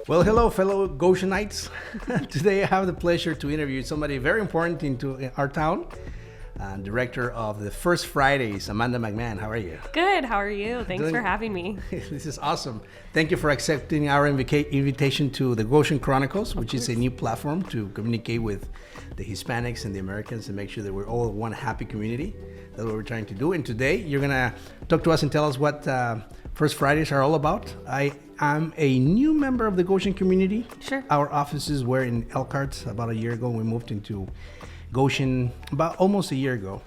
Well, hello, fellow Goshenites. Today I have the pleasure to interview somebody very important into our town, director of the First Fridays, Amanda McMahon. How are you? Good. How are you? Thanks for having me. This is awesome. Thank you for accepting our invitation to the Goshen Chronicles, which is a new platform to communicate with the Hispanics and the Americans and make sure that we're all one happy community. That's what we're trying to do. And today you're going to talk to us and tell us what First Fridays are all about. I'm a new member of the Goshen community. Sure. Our offices were in Elkhart about a year ago. We moved into Goshen about almost a year ago.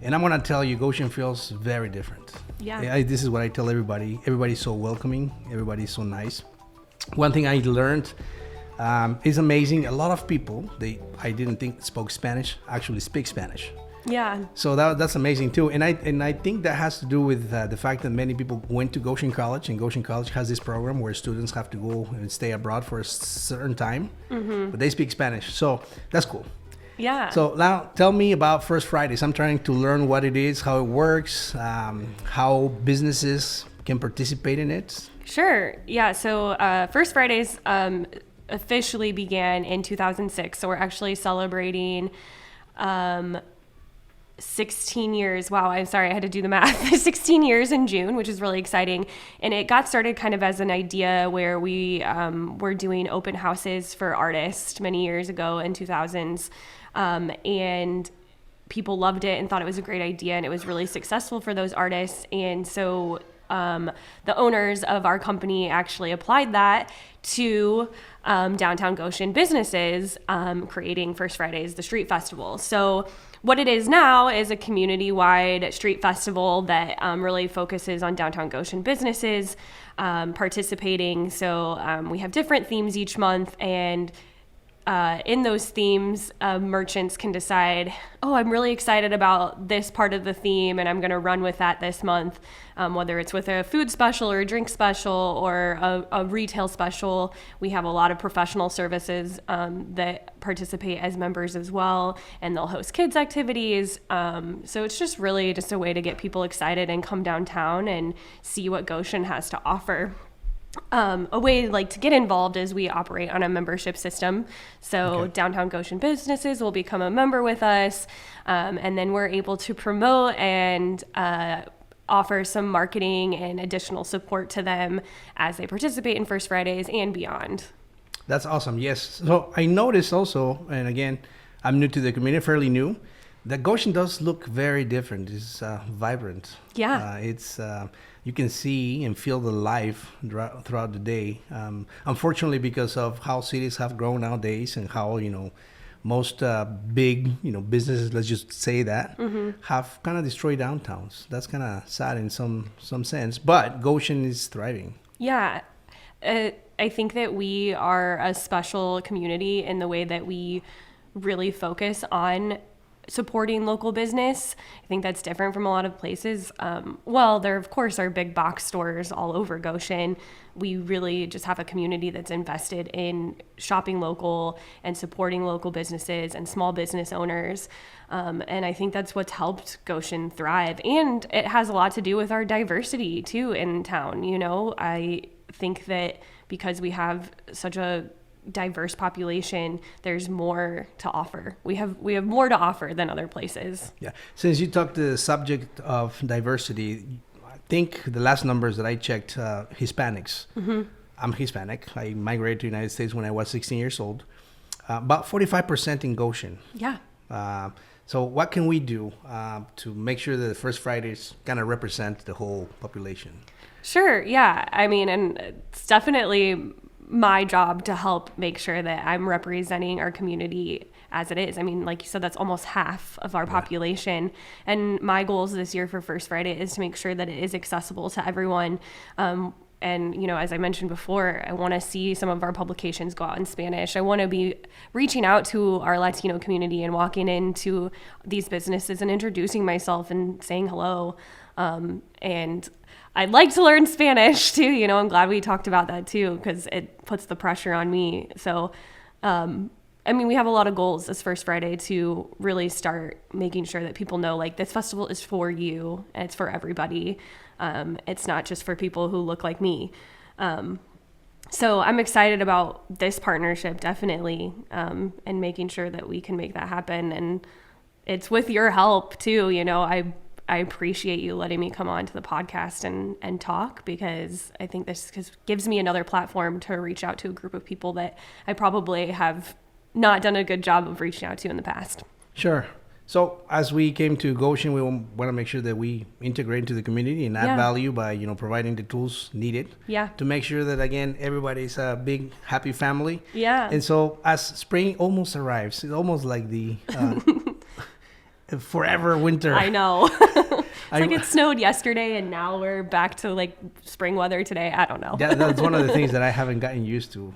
And I'm going to tell you, Goshen feels very different. Yeah. This is what I tell everybody. Everybody's so welcoming. Everybody's so nice. One thing I learned is amazing. A lot of people, I didn't think spoke Spanish, actually speak Spanish. Yeah. So that's amazing too, and I think that has to do with the fact that many people went to Goshen College, and Goshen College has this program where students have to go and stay abroad for a certain time, but they speak Spanish, so that's cool. Yeah. So now tell me about First Fridays. I'm trying to learn what it is, how it works, how businesses can participate in it. Sure. Yeah. So First Fridays officially began in 2006, so we're actually celebrating 16 years. Wow, I'm sorry, I had to do the math. 16 years in June, which is really exciting. And it got started kind of as an idea where we were doing open houses for artists many years ago in 2000s. And people loved it and thought it was a great idea, and it was really successful for those artists. And so the owners of our company actually applied that to downtown Goshen businesses, creating First Fridays, the street festival. So what it is now is a community-wide street festival that really focuses on downtown Goshen businesses participating. So we have different themes each month, and in those themes, merchants can decide, I'm really excited about this part of the theme, and I'm going to run with that this month, whether it's with a food special or a drink special or a retail special. We have a lot of professional services that participate as members as well, and they'll host kids' activities. So it's just really just a way to get people excited and come downtown and see what Goshen has to offer. A way to get involved is we operate on a membership system. So downtown Goshen businesses will become a member with us, and then we're able to promote and offer some marketing and additional support to them as they participate in First Fridays and beyond. That's awesome. Yes. So I noticed also, and again, I'm new to the community, fairly new, that Goshen does look very different. It's vibrant. Yeah. You can see and feel the life throughout the day. Unfortunately, because of how cities have grown nowadays and how, most big, businesses, let's just say that, have kind of destroyed downtowns. That's kind of sad in some sense, but Goshen is thriving. Yeah. I think that we are a special community in the way that we really focus on supporting local business. I think that's different from a lot of places. There of course are big box stores all over Goshen. We really just have a community that's invested in shopping local and supporting local businesses and small business owners. And I think that's what's helped Goshen thrive. And it has a lot to do with our diversity too in town. I think that because we have such a diverse population, there's more to offer. We have more to offer than other places. Yeah. Since you talked the subject of diversity, I think the last numbers that I checked, Hispanics. I'm Hispanic. I migrated to the United States when I was 16 years old. About 45% in Goshen. Yeah. So what can we do to make sure that the First Fridays kind of represent the whole population? Sure. Yeah. I mean, and it's definitely my job to help make sure that I'm representing our community as it is. I mean, like you said, that's almost half of our population. And my goals this year for First Friday is to make sure that it is accessible to everyone. And, as I mentioned before, I want to see some of our publications go out in Spanish. I want to be reaching out to our Latino community and walking into these businesses and introducing myself and saying hello. And I'd like to learn Spanish too. I'm glad we talked about that too, because it puts the pressure on me. So, we have a lot of goals this First Friday to really start making sure that people know, this festival is for you and it's for everybody. It's not just for people who look like me. So I'm excited about this partnership, definitely, and making sure that we can make that happen. And it's with your help too. I appreciate you letting me come on to the podcast and talk, because I think this gives me another platform to reach out to a group of people that I probably have not done a good job of reaching out to in the past. Sure. So as we came to Goshen, we want to make sure that we integrate into the community and add value by, providing the tools needed to make sure that, again, everybody's a big, happy family. Yeah. And so as spring almost arrives, it's almost like the forever winter. I know. It's like it snowed yesterday and now we're back to like spring weather today. I don't know. That's one of the things that I haven't gotten used to,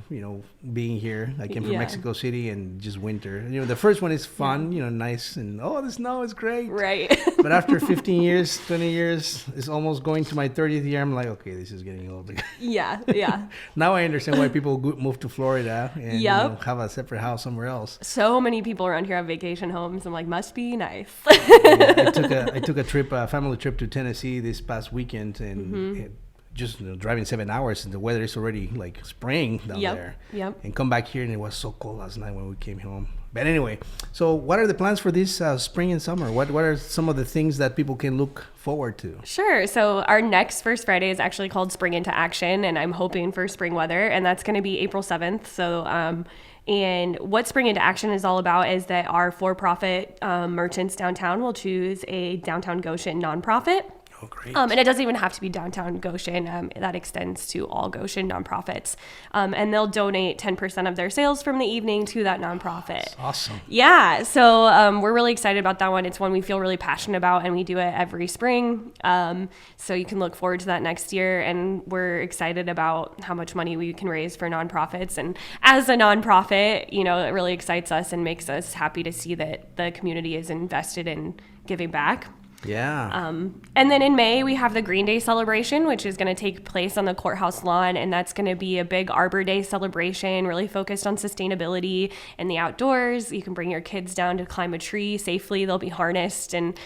being here. I came from Mexico City and just winter. The first one is fun, nice, and the snow is great. Right. But after 15 years, 20 years, it's almost going to my 30th year. I'm like, okay, this is getting old. Yeah. Now I understand why people move to Florida and have a separate house somewhere else. So many people around here have vacation homes. I'm like, must be nice. I took a trip, a family trip to Tennessee this past weekend, and just driving 7 hours, and the weather is already like spring down there. Yep. And come back here, and it was so cold last night when we came home. But anyway, so what are the plans for this spring and summer? What are some of the things that people can look forward to? Sure. So our next First Friday is actually called Spring into Action, and I'm hoping for spring weather, and that's going to be April 7th. So and what Spring into Action is all about is that our for-profit merchants downtown will choose a downtown Goshen nonprofit. Oh, great. And it doesn't even have to be downtown Goshen. That extends to all Goshen nonprofits. And they'll donate 10% of their sales from the evening to that nonprofit. That's awesome. Yeah. So we're really excited about that one. It's one we feel really passionate about, and we do it every spring. So you can look forward to that next year. And we're excited about how much money we can raise for nonprofits. And as a nonprofit, it really excites us and makes us happy to see that the community is invested in giving back. Yeah. And then in May, we have the Green Day celebration, which is going to take place on the courthouse lawn. And that's going to be a big Arbor Day celebration, really focused on sustainability and the outdoors. You can bring your kids down to climb a tree safely. They'll be harnessed and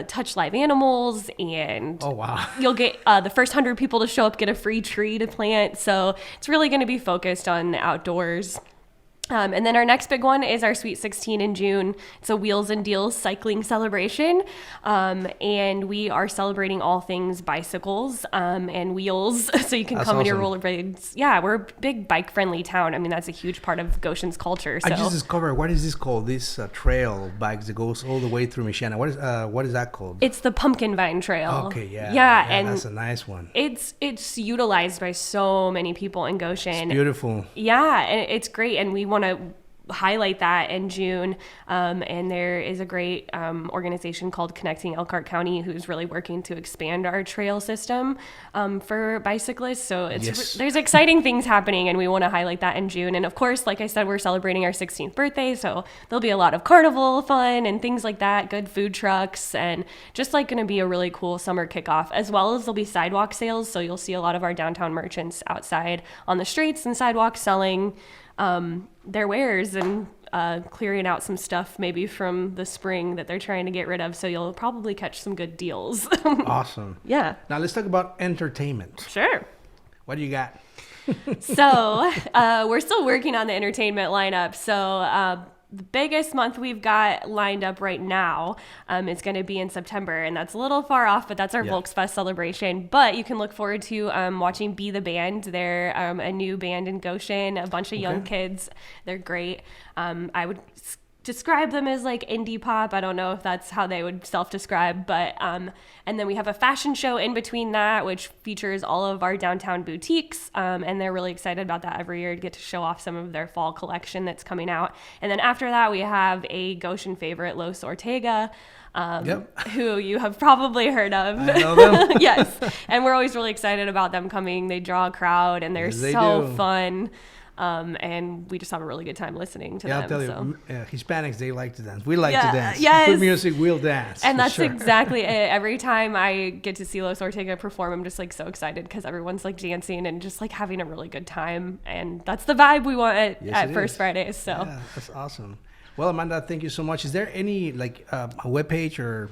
touch live animals. And you'll get the first 100 people to show up get a free tree to plant. So it's really going to be focused on the outdoors. And then our next big one is our Sweet 16 in June. It's a Wheels and Deals cycling celebration. And we are celebrating all things bicycles and wheels. So you can come in your rollerblades. Yeah, we're a big bike-friendly town. I mean, that's a huge part of Goshen's culture. So. I just discovered, what is this called? This trail bikes that goes all the way through Michiana. What is that called? It's the Pumpkin Vine Trail. Okay, yeah. Yeah, and that's a nice one. It's utilized by so many people in Goshen. It's beautiful. Yeah, and it's great. And we want to highlight that in June. And there is a great organization called Connecting Elkhart County who's really working to expand our trail system for bicyclists. So there's exciting things happening, and we want to highlight that in June. And of course, like I said, we're celebrating our 16th birthday. So there'll be a lot of carnival fun and things like that, good food trucks, and just like going to be a really cool summer kickoff, as well as there'll be sidewalk sales. So you'll see a lot of our downtown merchants outside on the streets and sidewalks selling their wares and clearing out some stuff maybe from the spring that they're trying to get rid of. So you'll probably catch some good deals. Awesome. Yeah. Now let's talk about entertainment. Sure. What do you got? So we're still working on the entertainment lineup. So the biggest month we've got lined up right now is going to be in September, and that's a little far off, but that's our Volksfest celebration. But you can look forward to watching Be the Band. They're a new band in Goshen, a bunch of young kids. They're great. I would describe them as like indie pop. I don't know if that's how they would self-describe, but and then we have a fashion show in between that, which features all of our downtown boutiques, and they're really excited about that every year to get to show off some of their fall collection that's coming out. And then after that, we have a Goshen favorite, Los Ortega, who you have probably heard of. I know them. Yes, and we're always really excited about them coming. They draw a crowd, and they're so fun. And we just have a really good time listening to them. I'll tell you, Hispanics, they like to dance. We like to dance. Yes. Good music, we'll dance. And that's exactly it. Every time I get to see Los Ortega perform, I'm just like so excited because everyone's like dancing and just like having a really good time. And that's the vibe we want at First Fridays. So yeah, that's awesome. Well, Amanda, thank you so much. Is there any a webpage or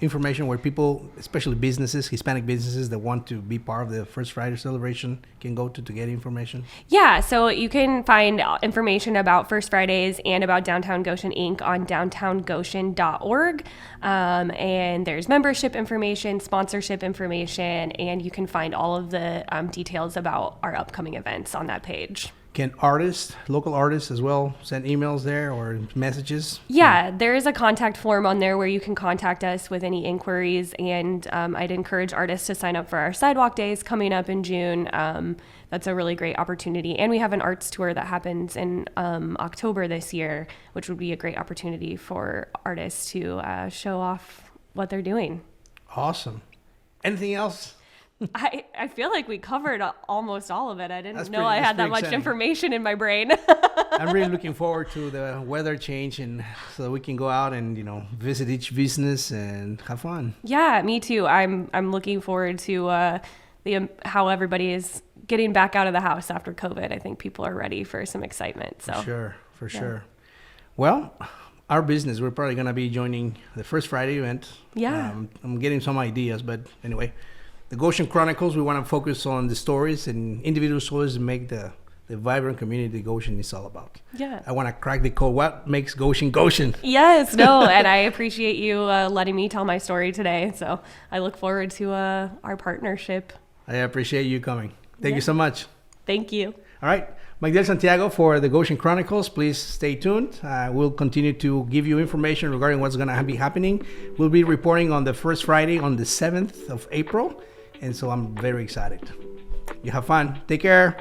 information where people, especially businesses, Hispanic businesses that want to be part of the First Friday celebration, can go to get information? Yeah, so you can find information about First Fridays and about Downtown Goshen Inc. on downtowngoshen.org. And there's membership information, sponsorship information, and you can find all of the details about our upcoming events on that page. Can local artists as well, send emails there or messages? Yeah, there is a contact form on there where you can contact us with any inquiries. And I'd encourage artists to sign up for our sidewalk days coming up in June. That's a really great opportunity. And we have an arts tour that happens in October this year, which would be a great opportunity for artists to show off what they're doing. Awesome. Anything else? I feel like we covered almost all of it. I didn't know pretty- I that's had that pretty much exciting. information in my brain. I'm really looking forward to the weather change, and so we can go out and visit each business and have fun. Yeah, me too. I'm looking forward to how everybody is getting back out of the house after COVID. I think people are ready for some excitement. So For sure. Well, our business, we're probably going to be joining the First Friday event. Yeah. I'm getting some ideas, but anyway, the Goshen Chronicles, we want to focus on the stories and individual stories to make the vibrant community Goshen is all about. Yeah. I want to crack the code. What makes Goshen Goshen? Yes, no, and I appreciate you letting me tell my story today. So I look forward to our partnership. I appreciate you coming. Thank Yeah. you so much. Thank you. All right. Miguel Santiago for the Goshen Chronicles. Please stay tuned. We'll continue to give you information regarding what's going to be happening. We'll be reporting on the First Friday on the 7th of April. And so I'm very excited. You have fun. Take care.